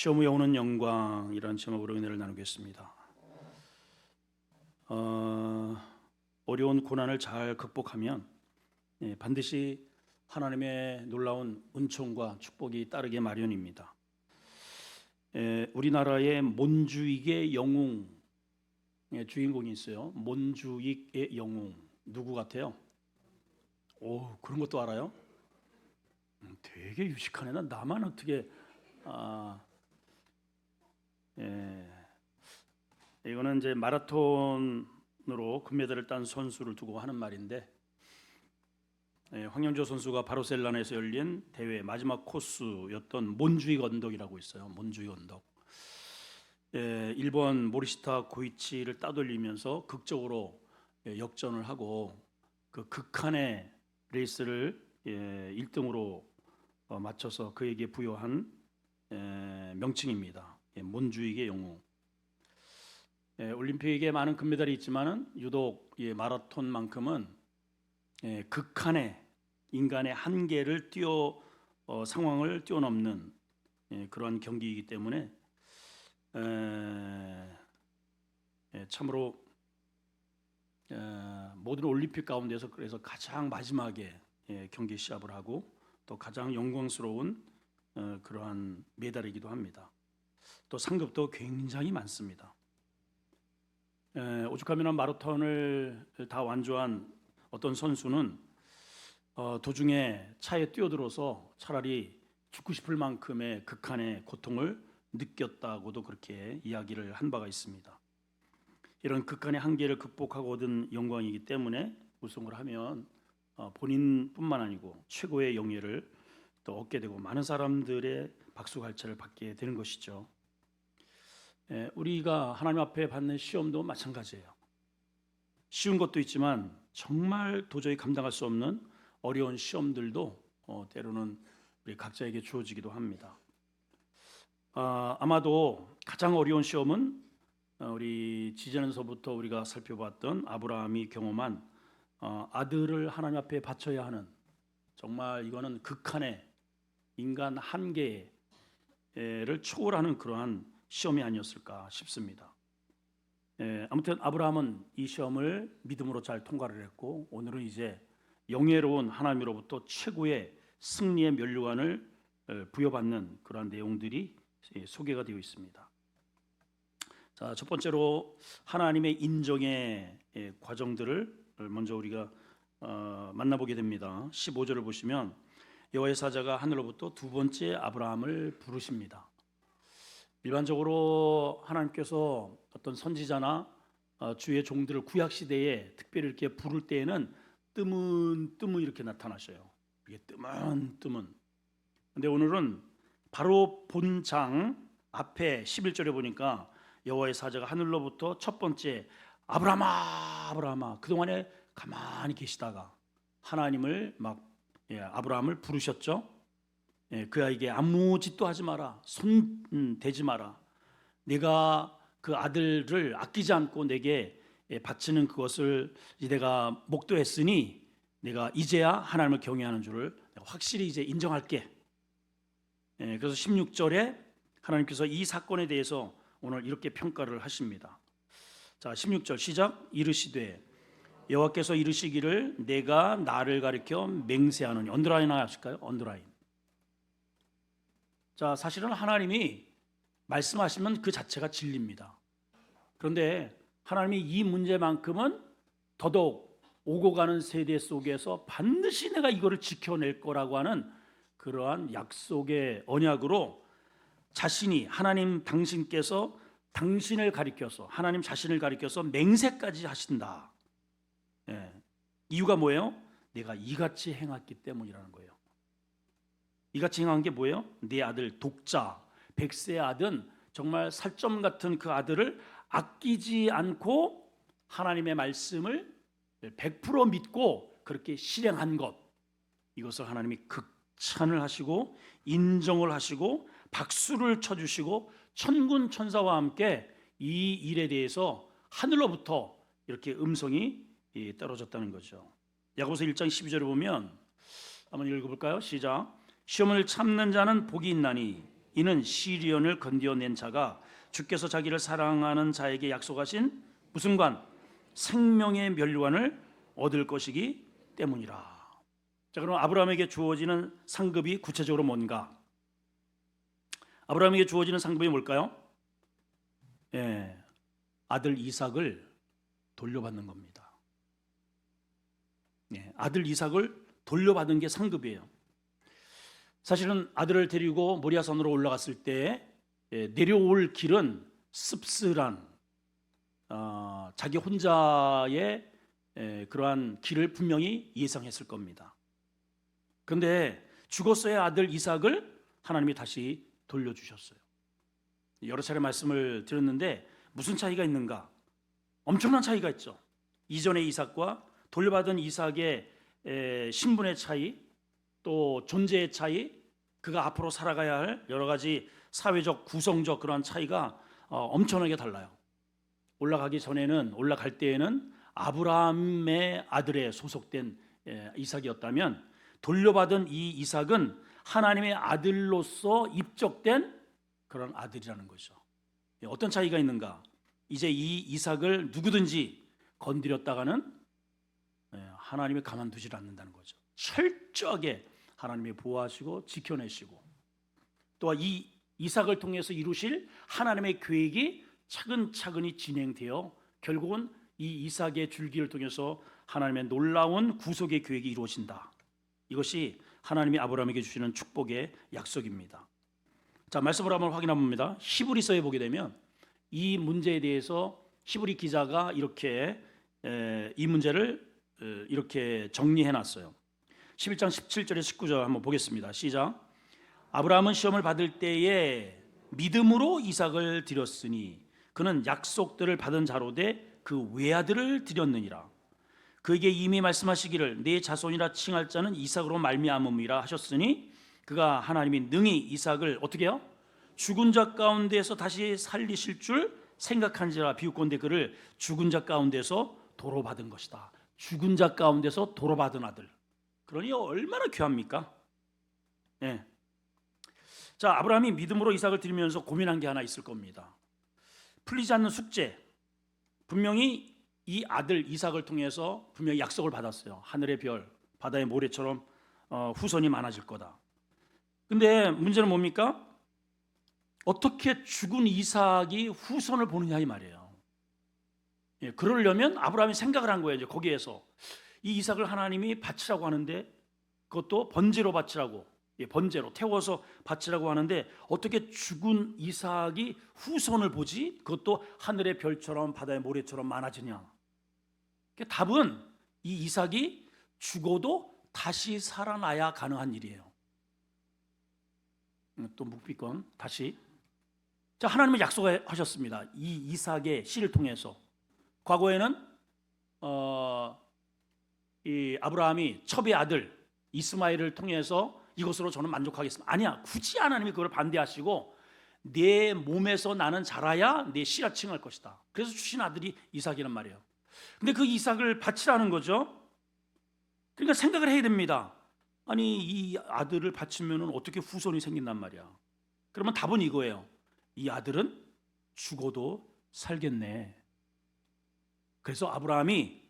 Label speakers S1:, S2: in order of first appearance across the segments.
S1: 시험 후에 오는 영광이라는 제목으로 은혜를 나누겠습니다. 어려운 고난을 잘 극복하면 반드시 하나님의 놀라운 은총과 축복이 따르게 마련입니다. 우리나라의 몬주익의 영웅 주인공이 있어요. 몬주익의 영웅 누구 같아요? 오, 그런 것도 알아요? 되게 유식하네. 난 나만 어떻게 이거는 이제 마라톤으로 금메달을 딴 선수를 두고 하는 말인데, 황영조 선수가 바르셀로나에서 열린 대회 마지막 코스였던 몬주익 언덕이라고 있어요. 몬주익 언덕. 일본 모리시타 고이치를 따돌리면서 극적으로 역전을 하고 그 극한의 레이스를 1등으로 맞춰서 그에게 부여한 명칭입니다. 몬주익의 영웅. 올림픽에 많은 금메달이 있지만은 유독 마라톤만큼은 극한의 인간의 한계를 상황을 뛰어넘는 그러한 경기이기 때문에 참으로 모든 올림픽 가운데서 그래서 가장 마지막에 경기 시합을 하고 또 가장 영광스러운 그러한 메달이기도 합니다. 또 상급도 굉장히 많습니다. 오죽하면 마라톤을 다 완주한 어떤 선수는 도중에 차에 뛰어들어서 차라리 죽고 싶을 만큼의 극한의 고통을 느꼈다고도 그렇게 이야기를 한 바가 있습니다. 이런 극한의 한계를 극복하고 얻은 영광이기 때문에 우승을 하면 본인뿐만 아니고 최고의 영예를 또 얻게 되고 많은 사람들의 박수갈채를 받게 되는 것이죠. 우리가 하나님 앞에 받는 시험도 마찬가지예요. 쉬운 것도 있지만 정말 도저히 감당할 수 없는 어려운 시험들도 때로는 우리 각자에게 주어지기도 합니다. 아마도 가장 어려운 시험은 우리 지전에서부터 우리가 살펴봤던 아브라함이 경험한 아들을 하나님 앞에 바쳐야 하는, 정말 이거는 극한의 인간 한계를 초월하는 그러한 시험이 아니었을까 싶습니다. 아무튼 아브라함은 이 시험을 믿음으로 잘 통과를 했고 오늘은 이제 영예로운 하나님으로부터 최고의 승리의 면류관을 부여받는 그러한 내용들이 소개가 되어 있습니다. 자, 첫 번째로 하나님의 인정의 과정들을 먼저 우리가 만나보게 됩니다. 15절을 보시면 여호와의 사자가 하늘로부터 두 번째 아브라함을 부르십니다. 일반적으로 하나님께서 어떤 선지자나 주의 종들을 구약 시대에 특별히 이렇게 부를 때에는 뜨문 이렇게 나타나셔요. 이게 뜨문. 근데 오늘은 바로 본장 앞에 11절에 보니까 여호와의 사자가 하늘로부터 첫 번째 아브라함아 그동안에 가만히 계시다가 하나님을 아브라함을 부르셨죠. 그에게 아무 짓도 하지 마라, 손 대지 마라. 내가 그 아들을 아끼지 않고 내게 바치는 그것을 내가 목도했으니 내가 이제야 하나님을 경외하는 줄을 확실히 이제 인정할게. 그래서 16절에 하나님께서 이 사건에 대해서 오늘 이렇게 평가를 하십니다. 자, 16절 시작. 이르시되 여호와께서 이르시기를 내가 나를 가리켜 맹세하노니. 언더라인 하실까요? 언더라인. 자, 사실은 하나님이 말씀하시면 그 자체가 진리입니다. 그런데 하나님이 이 문제만큼은 더더욱 오고 가는 세대 속에서 반드시 내가 이거를 지켜낼 거라고 하는 그러한 약속의 언약으로 자신이 하나님 당신께서 당신을 가리켜서 하나님 자신을 가리켜서 맹세까지 하신다. 이유가 뭐예요? 내가 이같이 행했기 때문이라는 거예요. 이같이 행한 게 뭐예요? 네 아들 독자 백세의 아들, 정말 살점 같은 그 아들을 아끼지 않고 하나님의 말씀을 100% 믿고 그렇게 실행한 것, 이것을 하나님이 극찬을 하시고 인정을 하시고 박수를 쳐주시고 천군 천사와 함께 이 일에 대해서 하늘로부터 이렇게 음성이 떨어졌다는 거죠. 야고보서 1장 12절에 보면 한번 읽어볼까요? 시작. 시험을 참는 자는 복이 있나니 이는 시리온을 건드려낸 자가 주께서 자기를 사랑하는 자에게 약속하신 무슨 관? 생명의 멸관을 얻을 것이기 때문이라. 자, 그럼 아브라함에게 주어지는 상급이 구체적으로 뭔가? 아브라함에게 주어지는 상급이 뭘까요? 아들 이삭을 돌려받는 겁니다. 아들 이삭을 돌려받은 게 상급이에요. 사실은 아들을 데리고 모리아산으로 올라갔을 때 내려올 길은 씁쓸한 자기 혼자의 그러한 길을 분명히 예상했을 겁니다. 그런데 죽었어야 아들 이삭을 하나님이 다시 돌려주셨어요. 여러 차례 말씀을 드렸는데 무슨 차이가 있는가? 엄청난 차이가 있죠. 이전의 이삭과 돌려받은 이삭의 신분의 차이, 또 존재의 차이, 그가 앞으로 살아가야 할 여러 가지 사회적 구성적 그러한 차이가 엄청나게 달라요. 올라갈 때에는 아브라함의 아들에 소속된 이삭이었다면 돌려받은 이 이삭은 하나님의 아들로서 입적된 그런 아들이라는 거죠. 어떤 차이가 있는가? 이제 이 이삭을 누구든지 건드렸다가는 하나님이 가만두질 않는다는 거죠. 철저하게 하나님이 보호하시고 지켜내시고, 또한 이 이삭을 통해서 이루실 하나님의 계획이 차근차근히 진행되어 결국은 이 이삭의 줄기를 통해서 하나님의 놀라운 구속의 계획이 이루어진다. 이것이 하나님이 아브라함에게 주시는 축복의 약속입니다. 자, 말씀을 한번 확인해 봅니다. 히브리서에 보게 되면 이 문제에 대해서 히브리 기자가 이렇게 이 문제를 이렇게 정리해 놨어요. 11장 17절에서 19절 한번 보겠습니다. 시작. 아브라함은 시험을 받을 때에 믿음으로 이삭을 드렸으니 그는 약속들을 받은 자로 돼 그 외아들을 드렸느니라. 그에게 이미 말씀하시기를 내 자손이라 칭할 자는 이삭으로 말미암음이라 하셨으니 그가 하나님이 능히 이삭을 어떻게 해요? 죽은 자 가운데서 다시 살리실 줄 생각한지라 비웃건대 그를 죽은 자 가운데서 도로 받은 것이다. 죽은 자 가운데서 도로 받은 아들. 그러니 얼마나 귀합니까? 자, 아브라함이 믿음으로 이삭을 드리면서 고민한 게 하나 있을 겁니다. 풀리지 않는 숙제. 분명히 이 아들 이삭을 통해서 분명히 약속을 받았어요. 하늘의 별, 바다의 모래처럼 후손이 많아질 거다. 근데 문제는 뭡니까? 어떻게 죽은 이삭이 후손을 보느냐 이 말이에요. 그러려면 아브라함이 생각을 한 거예요. 이제 거기에서 이 이삭을 하나님이 바치라고 하는데 그것도 번제로 바치라고, 번제로 태워서 바치라고 하는데 어떻게 죽은 이삭이 후손을 보지? 그것도 하늘의 별처럼 바다의 모래처럼 많아지냐? 답은 이 이삭이 죽어도 다시 살아나야 가능한 일이에요. 또 묵비권 다시. 자, 하나님은 약속하셨습니다. 이 이삭의 씨를 통해서. 과거에는 이 아브라함이 첩의 아들 이스마엘을 통해서 이것으로 저는 만족하겠습니다. 아니야, 굳이 하나님이 그걸 반대하시고 내 몸에서 나는 자라야 내 씨라 칭할 것이다. 그래서 주신 아들이 이삭이란 말이에요. 근데 그 이삭을 바치라는 거죠. 그러니까 생각을 해야 됩니다. 아니, 이 아들을 바치면 어떻게 후손이 생긴단 말이야. 그러면 답은 이거예요. 이 아들은 죽어도 살겠네. 그래서 아브라함이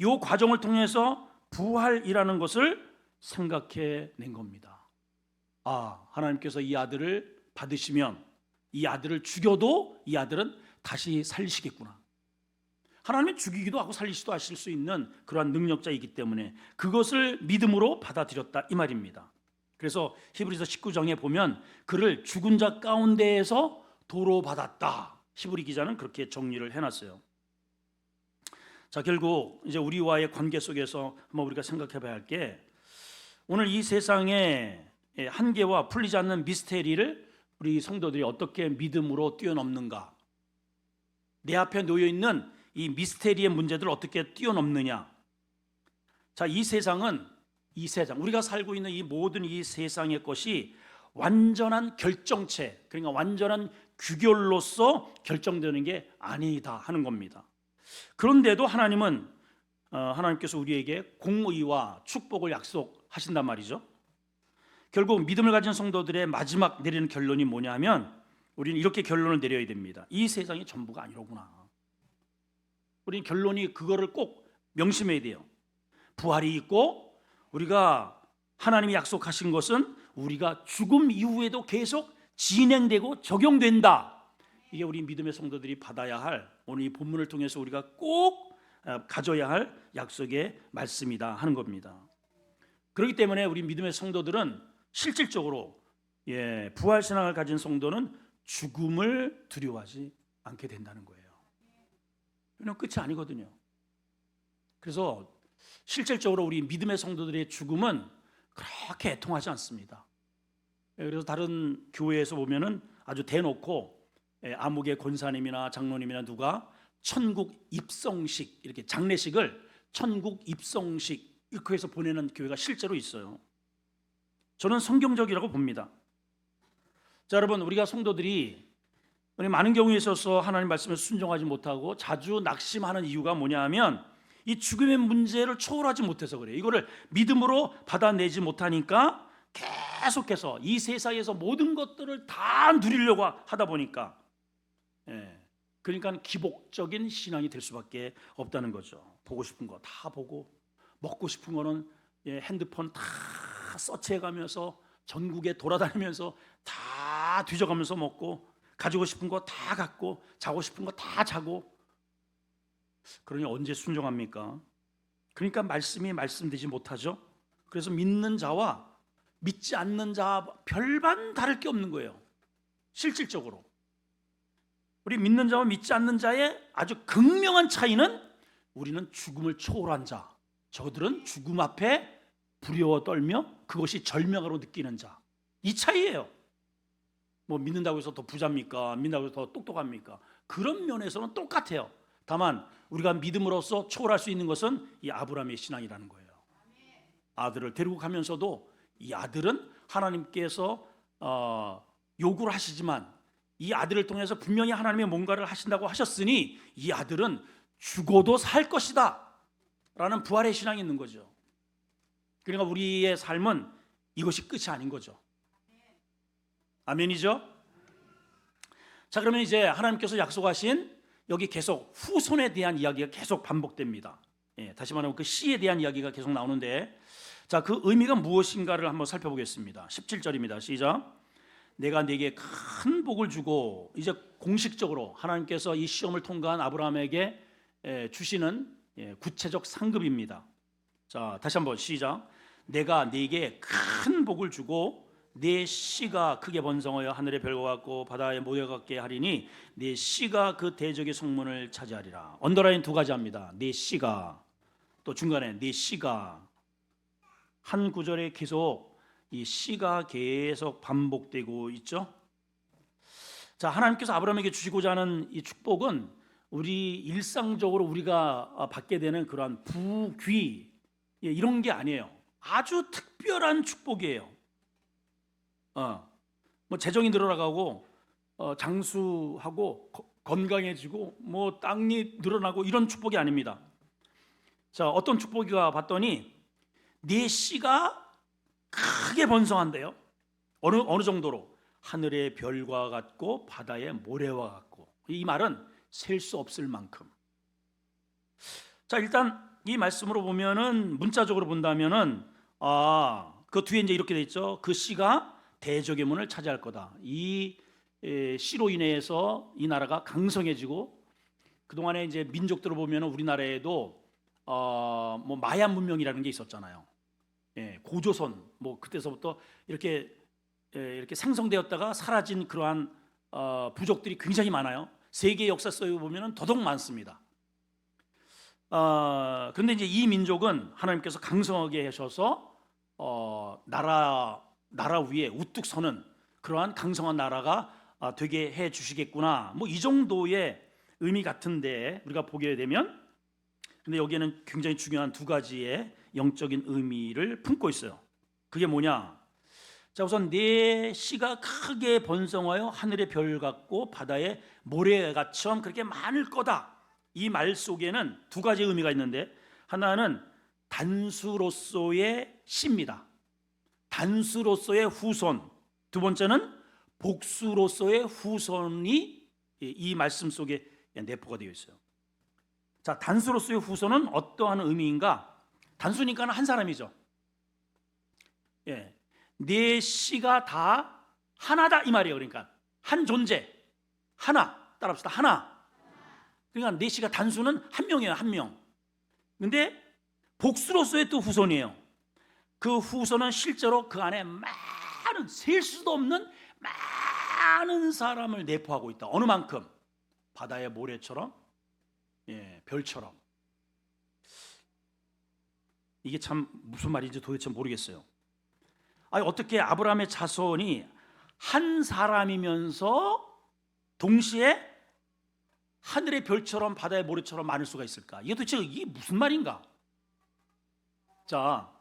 S1: 이 과정을 통해서 부활이라는 것을 생각해 낸 겁니다. 하나님께서 이 아들을 받으시면 이 아들을 죽여도 이 아들은 다시 살리시겠구나. 하나님은 죽이기도 하고 살리시기도 하실 수 있는 그러한 능력자이기 때문에 그것을 믿음으로 받아들였다 이 말입니다. 그래서 히브리서 19장에 보면 그를 죽은 자 가운데에서 도로 받았다. 히브리 기자는 그렇게 정리를 해놨어요. 자, 결국 이제 우리와의 관계 속에서 한번 우리가 생각해 봐야 할 게 오늘 이 세상의 한계와 풀리지 않는 미스테리를 우리 성도들이 어떻게 믿음으로 뛰어넘는가? 내 앞에 놓여 있는 이 미스테리의 문제들을 어떻게 뛰어넘느냐? 자, 이 세상, 우리가 살고 있는 이 모든 이 세상의 것이 완전한 결정체, 그러니까 완전한 규결로서 결정되는 게 아니다 하는 겁니다. 그런데도 하나님께서 우리에게 공의와 축복을 약속하신단 말이죠. 결국 믿음을 가진 성도들의 마지막 내리는 결론이 뭐냐면 우리는 이렇게 결론을 내려야 됩니다. 이 세상이 전부가 아니로구나. 우리는 결론이 그거를 꼭 명심해야 돼요. 부활이 있고 우리가 하나님이 약속하신 것은 우리가 죽음 이후에도 계속 진행되고 적용된다. 이게 우리 믿음의 성도들이 받아야 할, 오늘 이 본문을 통해서 우리가 꼭 가져야 할 약속의 말씀이다 하는 겁니다. 그렇기 때문에 우리 믿음의 성도들은 실질적으로 부활신앙을 가진 성도는 죽음을 두려워하지 않게 된다는 거예요. 이건 끝이 아니거든요. 그래서 실질적으로 우리 믿음의 성도들의 죽음은 그렇게 애통하지 않습니다. 그래서 다른 교회에서 보면은 아주 대놓고 아무개 권사님이나 장로님이나 누가 천국 입성식, 이렇게 장례식을 천국 입성식 이렇게 해서 보내는 교회가 실제로 있어요. 저는 성경적이라고 봅니다. 자, 여러분, 우리가 성도들이 우리 많은 경우에 있어서 하나님 말씀에 순종하지 못하고 자주 낙심하는 이유가 뭐냐 하면 이 죽음의 문제를 초월하지 못해서 그래요. 이거를 믿음으로 받아내지 못하니까 계속해서 이 세상에서 모든 것들을 다 누리려고 하다 보니까 그러니까 기복적인 신앙이 될 수밖에 없다는 거죠. 보고 싶은 거 다 보고, 먹고 싶은 거는 핸드폰 다 서치해가면서 전국에 돌아다니면서 다 뒤져가면서 먹고, 가지고 싶은 거 다 갖고, 자고 싶은 거 다 자고. 그러니 언제 순종합니까? 그러니까 말씀이 말씀되지 못하죠. 그래서 믿는 자와 믿지 않는 자 별반 다를 게 없는 거예요. 실질적으로 우리 믿는 자와 믿지 않는 자의 아주 극명한 차이는 우리는 죽음을 초월한 자, 저들은 죽음 앞에 두려워 떨며 그것이 절명으로 느끼는 자, 이 차이예요. 뭐 믿는다고 해서 더 부자입니까? 믿는다고 해서 더 똑똑합니까? 그런 면에서는 똑같아요. 다만 우리가 믿음으로써 초월할 수 있는 것은 이 아브라함의 신앙이라는 거예요. 아들을 데리고 가면서도 이 아들은 하나님께서 요구를 하시지만 이 아들을 통해서 분명히 하나님의 뭔가를 하신다고 하셨으니 이 아들은 죽어도 살 것이다 라는 부활의 신앙이 있는 거죠. 그러니까 우리의 삶은 이것이 끝이 아닌 거죠. 아멘이죠? 자, 그러면 이제 하나님께서 약속하신 여기 계속 후손에 대한 이야기가 계속 반복됩니다. 다시 말하면 그 씨에 대한 이야기가 계속 나오는데, 자, 그 의미가 무엇인가를 한번 살펴보겠습니다. 17절입니다. 시작. 내가 네게 큰 복을 주고, 이제 공식적으로 하나님께서 이 시험을 통과한 아브라함에게 주시는 구체적 상급입니다. 자, 다시 한번 시작. 내가 네게 큰 복을 주고 네 씨가 크게 번성하여 하늘의 별과 같고 바다의 모래 같게 하리니 네 씨가 그 대적의 성문을 차지하리라. 언더라인 두 가지 합니다. 네 씨가, 또 중간에 네 씨가, 한 구절에 계속 이 씨가 계속 반복되고 있죠. 자, 하나님께서 아브라함에게 주시고자 하는 이 축복은 우리 일상적으로 우리가 받게 되는 그러한 부귀 이런 게 아니에요. 아주 특별한 축복이에요. 뭐 재정이 늘어나가고 장수하고 건강해지고 뭐 땅이 늘어나고 이런 축복이 아닙니다. 자, 어떤 축복이가 봤더니 네 씨가 크게 번성한대요. 어느 정도로? 하늘의 별과 같고 바다의 모래와 같고. 이 말은 셀 수 없을 만큼. 자, 일단 이 말씀으로 보면은, 문자적으로 본다면은 그 뒤에 이제 이렇게 돼 있죠. 그 씨가 대적의 문을 차지할 거다. 이 씨로 인해서 이 나라가 강성해지고, 그동안에 이제 민족들을 보면 우리나라에도 뭐 마야 문명이라는 게 있었잖아요. 고조선, 뭐 그때서부터 이렇게 생성되었다가 사라진 그러한 부족들이 굉장히 많아요. 세계 역사 속에 보면 더더욱 많습니다. 그런데 이제 이 민족은 하나님께서 강성하게 하셔서 나라 위에 우뚝 서는 그러한 강성한 나라가 되게 해 주시겠구나, 뭐 이 정도의 의미 같은데 우리가 보게 되면, 근데 여기에는 굉장히 중요한 두 가지의 영적인 의미를 품고 있어요. 그게 뭐냐? 자, 우선 네 씨가 크게 번성하여 하늘의 별 같고 바다의 모래같이처럼 그렇게 많을 거다. 이 말 속에는 두 가지 의미가 있는데, 하나는 단수로서의 씨입니다. 단수로서의 후손, 두 번째는 복수로서의 후손이 이 말씀 속에 내포가 되어 있어요. 자, 단수로서의 후손은 어떠한 의미인가? 단수니까는 한 사람이죠. 네 씨가 다 하나다 이 말이에요. 그러니까 한 존재, 하나. 따라합시다. 하나. 그러니까 네 씨가 단수는 한 명이에요. 한 명. 근데 복수로서의 또 후손이에요. 그 후손은 실제로 그 안에 많은, 셀 수도 없는 많은 사람을 내포하고 있다. 어느 만큼? 바다의 모래처럼, 별처럼. 이게 참 무슨 말인지 도대체 모르겠어요. 아니, 어떻게 아브라함의 자손이 한 사람이면서 동시에 하늘의 별처럼 바다의 모래처럼 많을 수가 있을까? 이게 도대체 이게 무슨 말인가? 자,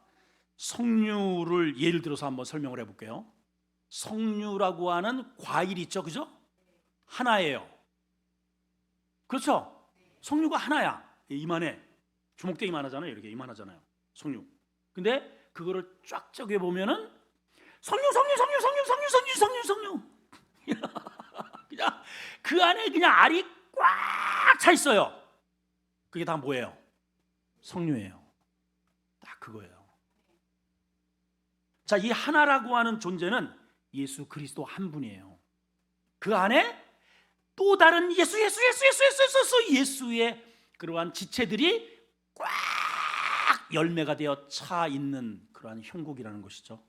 S1: 석류를 예를 들어서 한번 설명을 해볼게요. 석류라고 하는 과일 있죠, 그죠? 하나예요. 그렇죠? 석류가 하나야. 이만해. 주먹대 이만하잖아요. 이렇게 이만하잖아요. 석류. 근데 그거를 쫙 쪼개 보면은 석류. 그냥 그 안에 그냥 알이 꽉 차 있어요. 그게 다 뭐예요? 석류예요. 딱 그거예요. 자, 이 하나라고 하는 존재는 예수 그리스도 한 분이에요. 그 안에 또 다른 예수의 그러한 지체들이 꽉 열매가 되어 차 있는 그러한 형국이라는 것이죠.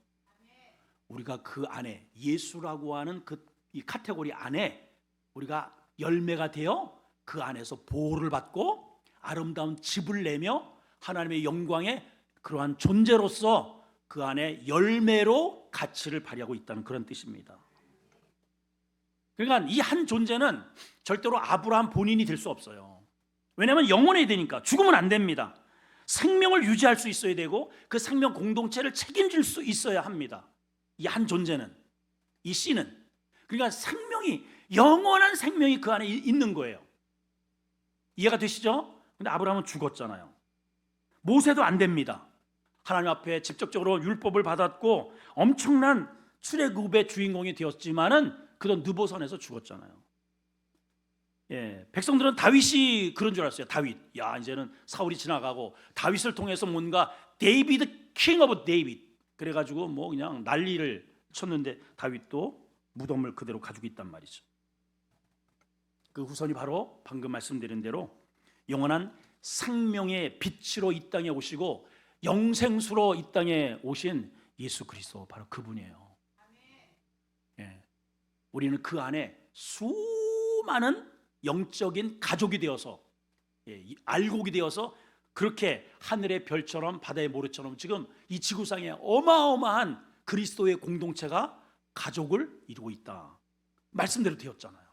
S1: 우리가 그 안에 예수라고 하는 이 카테고리 안에 우리가 열매가 되어 그 안에서 보호를 받고 아름다운 집을 내며 하나님의 영광의 그러한 존재로서 그 안에 열매로 가치를 발휘하고 있다는 그런 뜻입니다. 그러니까 이 한 존재는 절대로 아브라함 본인이 될 수 없어요. 왜냐하면 영원해야 되니까. 죽으면 안 됩니다. 생명을 유지할 수 있어야 되고 그 생명 공동체를 책임질 수 있어야 합니다. 이 한 존재는, 이 씨는. 그러니까 생명이, 영원한 생명이 그 안에 있는 거예요. 이해가 되시죠? 근데 아브라함은 죽었잖아요. 모세도 안 됩니다. 하나님 앞에 직접적으로 율법을 받았고 엄청난 출애굽의 주인공이 되었지만은 그도 느보산에서 죽었잖아요. 백성들은 다윗이 그런 줄 알았어요. 다윗. 야, 이제는 사울이 지나가고 다윗을 통해서 뭔가 데이비드 킹 오브 데이비드. 그래가지고 뭐 그냥 난리를 쳤는데 다윗도 무덤을 그대로 가지고 있단 말이죠. 그 후손이 바로 방금 말씀드린 대로 영원한 생명의 빛으로 이 땅에 오시고 영생수로 이 땅에 오신 예수 그리스도, 바로 그분이에요. 우리는 그 안에 수많은 영적인 가족이 되어서, 알곡이 되어서 그렇게 하늘의 별처럼 바다의 모래처럼 지금 이 지구상에 어마어마한 그리스도의 공동체가 가족을 이루고 있다. 말씀대로 되었잖아요.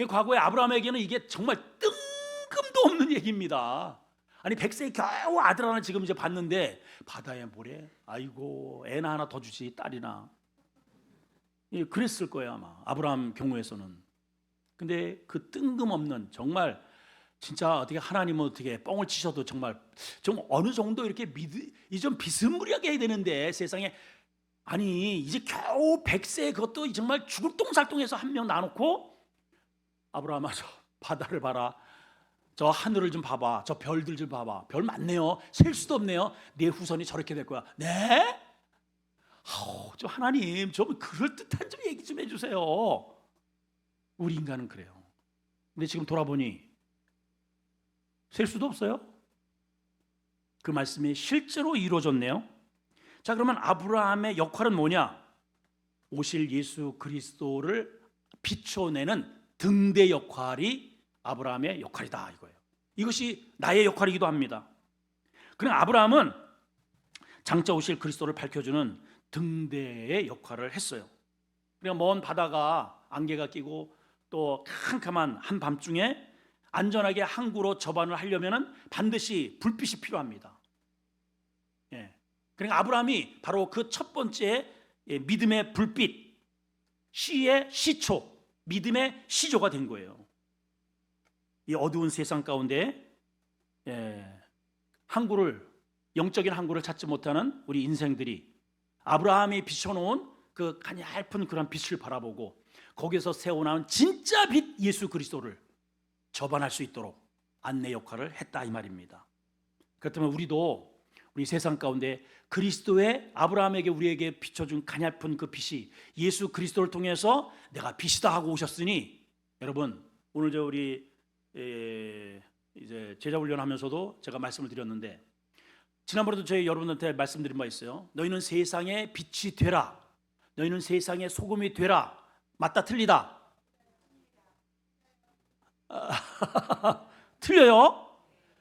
S1: 과거에 아브라함에게는 이게 정말 뜬금도 없는 얘기입니다. 아니 100세에 겨우 아들 하나 지금 이제 봤는데 바다의 모래, 아이고 애나 하나 더 주지, 딸이나. 그랬을 거예요 아마 아브라함 경우에서는. 근데 그 뜬금없는, 정말 진짜 어떻게 하나님은 어떻게 뻥을 치셔도 정말 좀 어느 정도 이렇게 좀 비스무리하게 해야 되는데 세상에, 아니 이제 겨우 100세 그것도 정말 죽을 똥살똥해서 한 명 놔놓고 아브라함아, 저 바다를 봐라, 저 하늘을 좀 봐봐, 저 별들 좀 봐봐, 별 많네요, 셀 수도 없네요, 내 후손이 저렇게 될 거야. 네? 저 하나님 좀 그럴듯한 좀 얘기 좀 해주세요. 우리 인간은 그래요. 근데 지금 돌아보니 셀 수도 없어요. 그 말씀이 실제로 이루어졌네요. 자, 그러면 아브라함의 역할은 뭐냐? 오실 예수 그리스도를 비춰내는 등대 역할이 아브라함의 역할이다 이거예요. 이것이 나의 역할이기도 합니다. 그럼 아브라함은 장차 오실 그리스도를 밝혀주는 등대의 역할을 했어요. 그러니까 먼 바다가 안개가 끼고 또 캄캄한 한밤중에 안전하게 항구로 접안을 하려면 반드시 불빛이 필요합니다. 그러니까 아브라함이 바로 그 첫 번째 믿음의 불빛, 시의 시초, 믿음의 시조가 된 거예요. 이 어두운 세상 가운데 항구를 영적인 항구를 찾지 못하는 우리 인생들이 아브라함이 비춰놓은 그 가냘픈 그런 빛을 바라보고 거기서 세워나온 진짜 빛 예수 그리스도를 접안할 수 있도록 안내 역할을 했다 이 말입니다. 그렇다면 우리도 우리 세상 가운데 그리스도의 아브라함에게 우리에게 비춰준 가냘픈 그 빛이 예수 그리스도를 통해서 내가 빛이다 하고 오셨으니, 여러분 오늘 우리 이제 제자 훈련하면서도 제가 말씀을 드렸는데, 지난번에도 저희 여러분한테 말씀드린 바 있어요. 너희는 세상의 빛이 되라. 너희는 세상의 소금이 되라. 맞다 틀리다? 틀려요.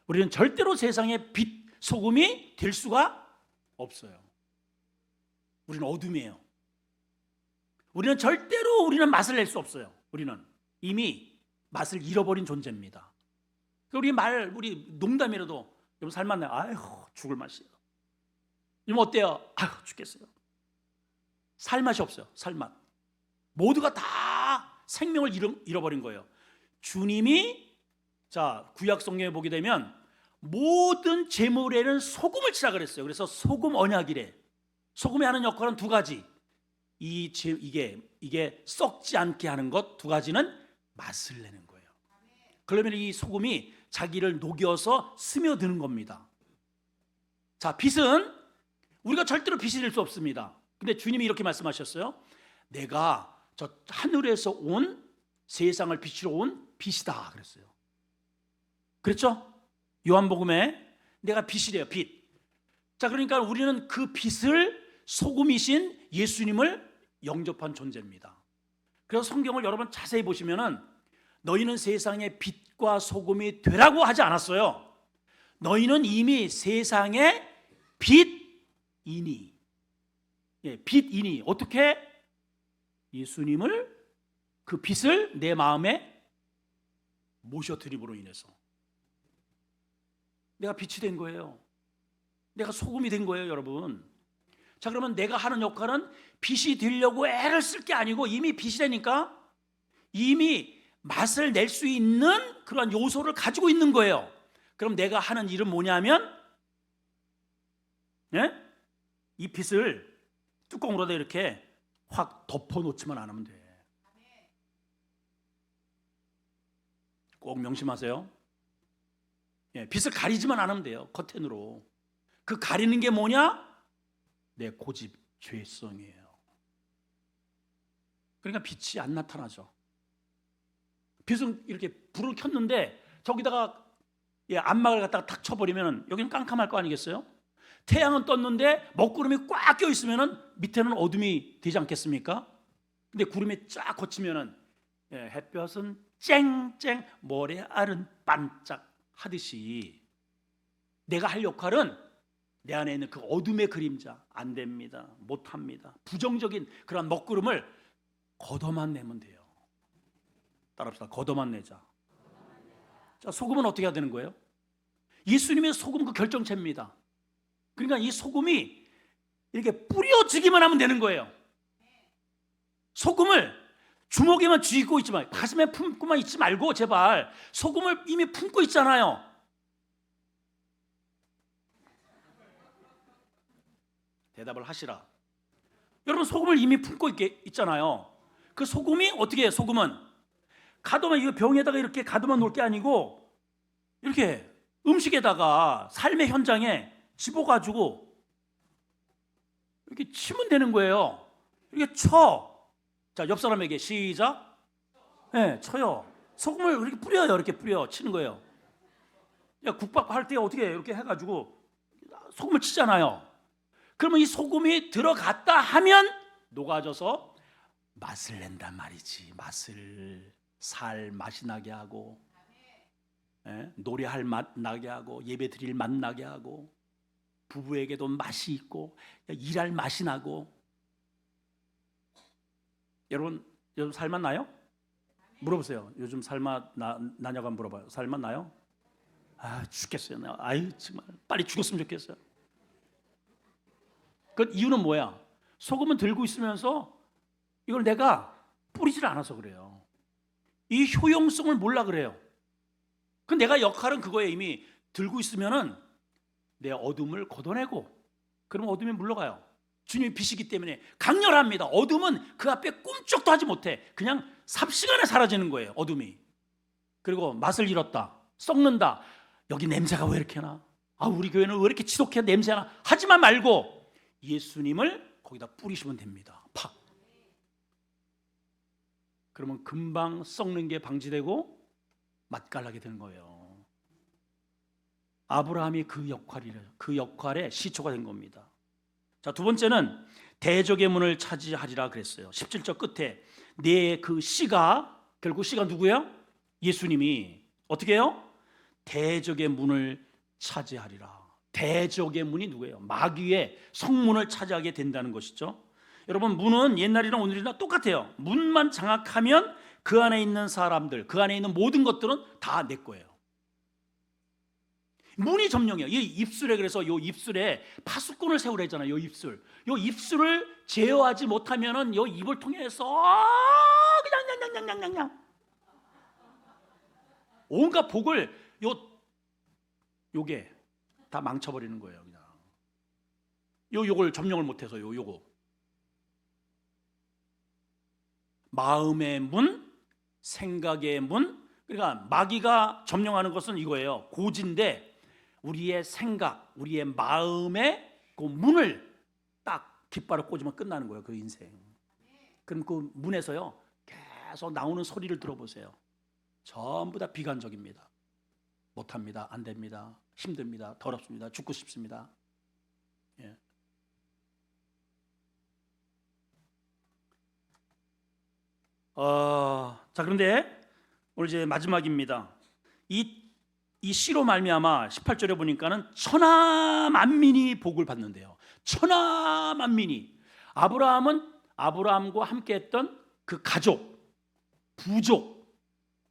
S1: 우리는 절대로 세상의 빛, 소금이 될 수가 없어요. 우리는 어둠이에요. 우리는 절대로 맛을 낼 수 없어요. 우리는 이미 맛을 잃어버린 존재입니다. 우리 농담이라도 여러분 살맛나요? 아휴 죽을 맛이에요. 여러분 어때요? 아휴 죽겠어요. 살맛이 없어요. 살맛. 모두가 다 생명을 잃어버린 거예요. 주님이 구약 성경에 보게 되면 모든 제물에는 소금을 치라 그랬어요. 그래서 소금 언약이래. 소금이 하는 역할은 두 가지. 이게 썩지 않게 하는 것 두 가지는 맛을 내는 거예요. 그러면 이 소금이 자기를 녹여서 스며드는 겁니다. 자, 빛은 우리가 절대로 빛이 될 수 없습니다. 근데 주님이 이렇게 말씀하셨어요. 내가 저 하늘에서 온 세상을 비추러 온 빛이다 그랬어요. 그랬죠? 요한복음에 내가 빛이래요. 빛. 자, 그러니까 우리는 그 빛을 소금이신 예수님을 영접한 존재입니다. 그래서 성경을 여러분 자세히 보시면은 너희는 세상의 빛과 소금이 되라고 하지 않았어요. 너희는 이미 세상의 빛이니. 빛이니. 어떻게? 예수님을, 그 빛을 내 마음에 모셔드림으로 인해서 내가 빛이 된 거예요. 내가 소금이 된 거예요, 여러분. 자, 그러면 내가 하는 역할은 빛이 되려고 애를 쓸 게 아니고 이미 빛이 되니까 이미 맛을 낼 수 있는 그런 요소를 가지고 있는 거예요. 그럼 내가 하는 일은 뭐냐면 이 빛을 뚜껑으로다 이렇게 확 덮어놓지만 않으면 돼. 꼭 명심하세요. 빛을 가리지만 않으면 돼요. 커튼으로. 그 가리는 게 뭐냐? 내 고집, 죄성이에요. 그러니까 빛이 안 나타나죠. 빛은 이렇게 불을 켰는데 저기다가 안막을 갖다가 탁 쳐버리면 여기는 깜깜할 거 아니겠어요? 태양은 떴는데 먹구름이 꽉 껴 있으면 밑에는 어둠이 되지 않겠습니까? 근데 구름이 쫙 걷히면 햇볕은 쨍쨍, 모래알은 반짝 하듯이 내가 할 역할은 내 안에 있는 그 어둠의 그림자, 안 됩니다. 못합니다. 부정적인 그런 먹구름을 걷어만 내면 돼요. 따라합시다. 걷어만 내자. 자, 소금은 어떻게 해야 되는 거예요? 예수님의 소금 그 결정체입니다. 그러니까 이 소금이 이렇게 뿌려지기만 하면 되는 거예요. 소금을 주먹에만 쥐고 있지 말고, 가슴에 품고만 있지 말고 제발 소금을 이미 품고 있잖아요. 대답을 하시라. 여러분 소금을 이미 품고 있잖아요. 그 소금이 어떻게 해요? 소금은 가둬만, 이거 병에다가 이렇게 가둬만 놓을 게 아니고 이렇게 음식에다가 삶의 현장에 집어가지고 이렇게 치면 되는 거예요. 이렇게 쳐. 자, 옆 사람에게 시작. 쳐요. 소금을 이렇게 뿌려요. 이렇게 뿌려 치는 거예요. 야, 국밥 할 때 어떻게 이렇게 해가지고 소금을 치잖아요. 그러면 이 소금이 들어갔다 하면 녹아져서 맛을 낸단 말이지. 맛이 나게 하고, 노래할 맛 나게 하고, 예배 드릴 맛 나게 하고, 부부에게도 맛이 있고, 일할 맛이 나고. 여러분 살맛 나요? 물어보세요. 요즘 살맛 나냐고 한번 물어봐요. 살맛 나요? 아, 죽겠어요. 아유, 정말 빨리 죽었으면 좋겠어요. 그 이유는 뭐야? 소금은 들고 있으면서 이걸 내가 뿌리질 않아서 그래요. 이 효용성을 몰라 그래요. 그 내가 역할은 그거에 이미 들고 있으면은 내 어둠을 걷어내고, 그러면 어둠이 물러가요. 주님이 빛이기 때문에 강렬합니다. 어둠은 그 앞에 꿈쩍도 하지 못해. 그냥 삽시간에 사라지는 거예요, 어둠이. 그리고 맛을 잃었다, 썩는다, 여기 냄새가 왜 이렇게 나, 우리 교회는 왜 이렇게 지독해 냄새나, 하지만 말고 예수님을 거기다 뿌리시면 됩니다. 팍. 그러면 금방 썩는 게 방지되고 맛깔나게 되는 거예요. 아브라함이 그 역할의 시초가 된 겁니다. 자, 두 번째는 대적의 문을 차지하리라 그랬어요. 17절 끝에 내 그 씨가, 결국 씨가 누구예요? 예수님이 어떻게 해요? 대적의 문을 차지하리라. 대적의 문이 누구예요? 마귀의 성문을 차지하게 된다는 것이죠. 여러분, 문은 옛날이랑 오늘이랑 똑같아요. 문만 장악하면 그 안에 있는 사람들, 그 안에 있는 모든 것들은 다 내 거예요. 문이 점령해요. 이 입술에, 그래서 요 입술에 파수꾼을 세우라잖아요. 요 입술을 제어하지 못하면은 요 입을 통해서 그냥 온갖 복을 요게 다 망쳐버리는 거예요. 그냥 요걸 점령을 못해서 요거 마음의 문, 생각의 문. 그러니까 마귀가 점령하는 것은 이거예요. 고지인데 우리의 생각, 우리의 마음의 그 문을 딱 깃발을 꽂으면 끝나는 거예요, 그 인생. 그럼 그 문에서요 계속 나오는 소리를 들어보세요. 전부 다 비관적입니다. 못합니다, 안 됩니다, 힘듭니다, 더럽습니다, 죽고 싶습니다. 예. 자, 그런데 오늘 이제 마지막입니다. 이 씨로 말미암아 18절에 보니까는 천하 만민이 복을 받는데요. 천하 만민이. 아브라함과 함께했던 그 가족, 부족,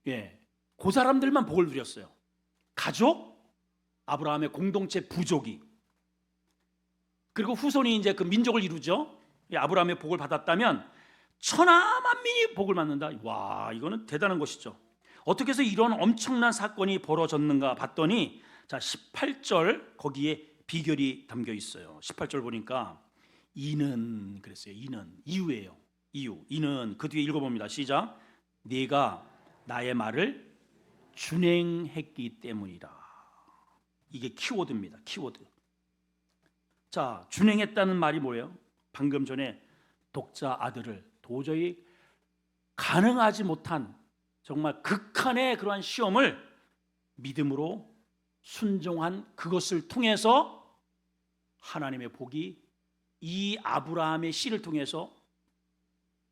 S1: 그 사람들만 복을 누렸어요. 가족, 아브라함의 공동체 부족이. 그리고 후손이 이제 그 민족을 이루죠. 아브라함의 복을 받았다면 천하 만민이 복을 받는다. 와, 이거는 대단한 것이죠. 어떻게 해서 이런 엄청난 사건이 벌어졌는가 봤더니, 자, 18절 거기에 비결이 담겨 있어요. 18절 보니까 이는 그랬어요. 이유예요. 이는 그 뒤에 읽어봅니다. 시작. 네가 나의 말을 준행했기 때문이라. 이게 키워드입니다. 키워드. 자, 준행했다는 말이 뭐예요? 방금 전에 독자 아들을 도저히 가능하지 못한 정말 극한의 그러한 시험을 믿음으로 순종한 그것을 통해서 하나님의 복이 이 아브라함의 씨를 통해서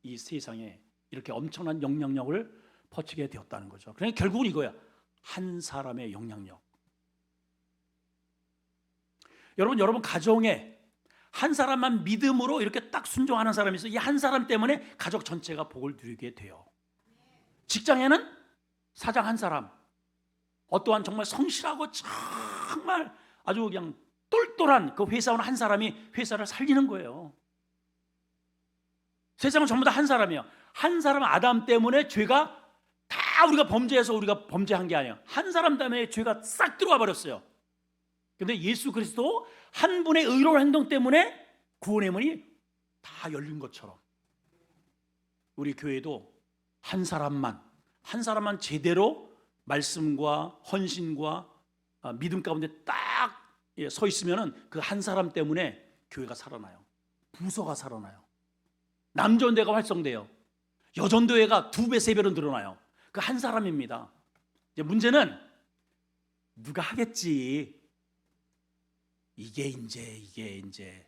S1: 이 세상에 이렇게 엄청난 영향력을 퍼치게 되었다는 거죠. 그러니까 결국은 이거야. 한 사람의 영향력. 여러분 가정에 한 사람만 믿음으로 이렇게 딱 순종하는 사람이 있어요. 이 한 사람 때문에 가족 전체가 복을 누리게 돼요. 직장에는 사장 한 사람, 어떠한 정말 성실하고 정말 아주 그냥 똘똘한 그 회사원 한 사람이 회사를 살리는 거예요. 세상은 전부 다 한 사람이에요. 한 사람 아담 때문에 죄가 다 우리가 범죄해서 우리가 범죄한 게 아니에요. 한 사람 때문에 죄가 싹 들어와 버렸어요. 그런데 예수 그리스도 한 분의 의로운 행동 때문에 구원의 문이 다 열린 것처럼 우리 교회도 한 사람만 제대로 말씀과 헌신과 믿음 가운데 딱 서 있으면은 그 한 사람 때문에 교회가 살아나요. 부서가 살아나요. 남전대가 활성돼요. 여전도회가 2배, 3배로 늘어나요. 그 한 사람입니다. 이제 문제는 누가 하겠지. 이게 이제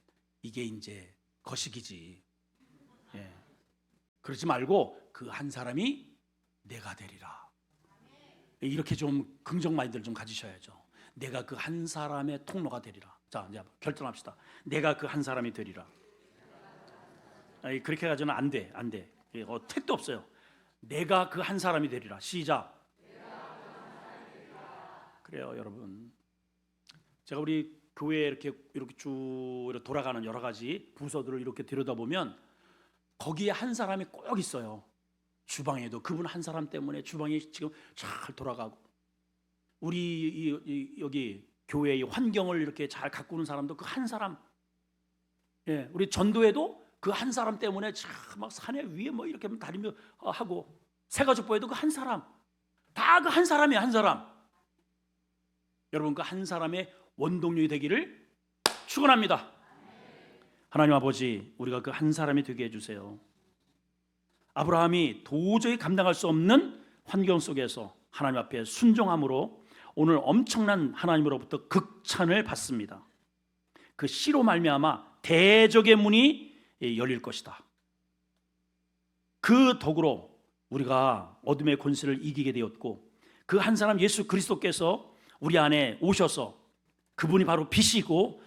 S1: 거시기지. 그러지 말고 그 한 사람이 내가 되리라. 이렇게 좀 긍정 마인드를 좀 가지셔야죠. 내가 그 한 사람의 통로가 되리라. 자, 이제 결정합시다. 내가 그 한 사람이 되리라. 그렇게 가지고는 안 돼. 택도 없어요. 내가 그 한 사람이 되리라. 시작. 그래요, 여러분. 제가 우리 교회에 이렇게 쭉 돌아가는 여러 가지 부서들을 이렇게 들여다보면 거기에 한 사람이 꼭 있어요. 주방에도 그분 한 사람 때문에 주방이 지금 잘 돌아가고, 우리 여기 교회의 환경을 이렇게 잘 가꾸는 사람도 그 한 사람. 예, 우리 전도에도 그 한 사람 때문에 막 산에 위에 뭐 이렇게 다니며 하고, 새가족보에도 그 한 사람, 다 그 한 사람이에요. 한 사람. 여러분, 그 한 사람의 원동력이 되기를 축원합니다. 하나님 아버지, 우리가 그 한 사람이 되게 해주세요. 아브라함이 도저히 감당할 수 없는 환경 속에서 하나님 앞에 순종함으로 오늘 엄청난 하나님으로부터 극찬을 받습니다. 그 씨로 말미암아 대적의 문이 열릴 것이다. 그 덕으로 우리가 어둠의 권세를 이기게 되었고, 그 한 사람 예수 그리스도께서 우리 안에 오셔서 그분이 바로 빛이고